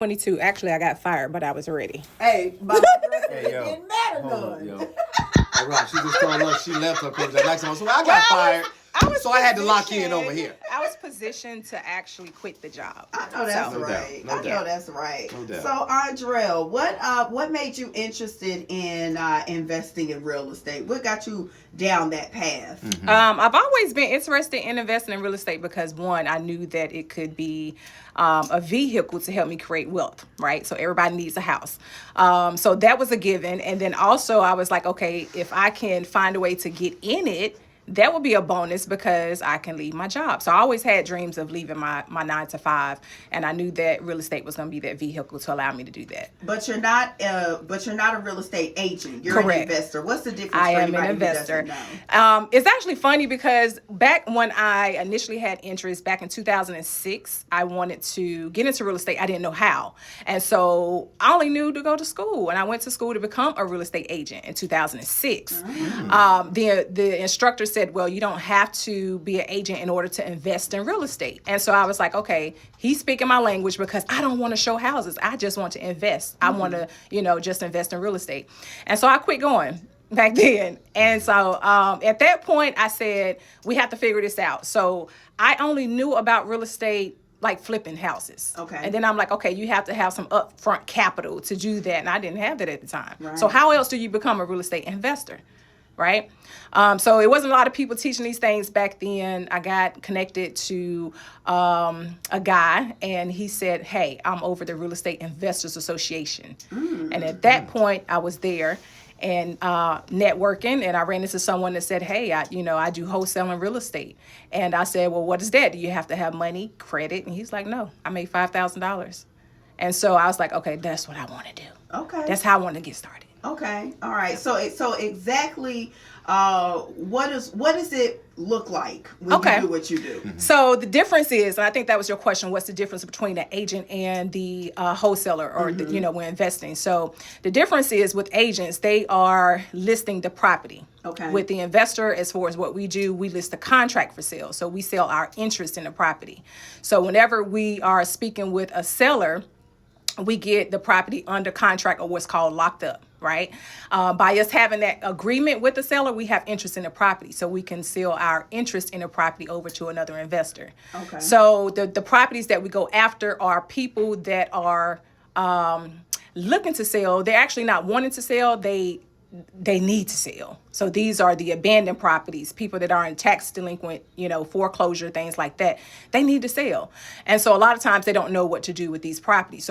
22. Actually, I got fired, but I was ready. Hey, my dress Hey, it yo. didn't matter Hold on, none. yo. Hey, Rock, she just told us she left her because that next time. So I got fired. So I had to lock in over here. I was positioned to actually quit the job. I know that's So- right. No I doubt. know that's right. No doubt. So, Andrel, what made you interested in investing in real estate? What got you down that path? I've always been interested in investing in real estate because, one, I knew that it could be a vehicle to help me create wealth, right? So everybody needs a house. So that was a given. And then also I was like, okay, if I can find a way to get in it, that would be a bonus because I can leave my job. So I always had dreams of leaving my 9 to 5, and I knew that real estate was going to be that vehicle to allow me to do that. But you're not a real estate agent. You're Correct. an investor. What's the difference? I for am an anybody who investor. doesn't know? It's actually funny because back when I initially had interest back in 2006, I wanted to get into real estate. I didn't know how. And so I only knew to go to school. And I went to school to become a real estate agent in 2006. The instructor said, well, you don't have to be an agent in order to invest in real estate. And so I was like, okay, he's speaking my language because I don't want to show houses. I just want to invest. I want to, just invest in real estate. And so I quit going back then. And so at that point, I said, we have to figure this out. So I only knew about real estate like flipping houses. Okay. And then I'm like, okay, you have to have some upfront capital to do that. And I didn't have that at the time. Right. So how else do you become a real estate investor? Right? So it wasn't a lot of people teaching these things back then. I got connected to a guy, and he said, hey, I'm over the Real Estate Investors Association. And at that point, I was there and networking, and I ran into someone that said, hey, I do wholesaling real estate. And I said, well, what is that? Do you have to have money, credit? And he's like, no, I made $5,000. And so I was like, okay, that's what I want to do. Okay. That's how I want to get started. Okay. All right. So exactly, what does it look like when you do what you do? So the difference is, and I think that was your question, what's the difference between the agent and the wholesaler or, when investing? So the difference is with agents, they are listing the property. Okay. With the investor, as far as what we do, we list a contract for sale. So we sell our interest in the property. So whenever we are speaking with a seller, we get the property under contract or what's called locked up, right? By us having that agreement with the seller, we have interest in the property. So we can sell our interest in the property over to another investor. Okay. So the properties that we go after are people that are looking to sell. They're actually not wanting to sell. They need to sell. So these are the abandoned properties, people that are in tax delinquent, foreclosure, things like that. They need to sell. And so a lot of times they don't know what to do with these properties. So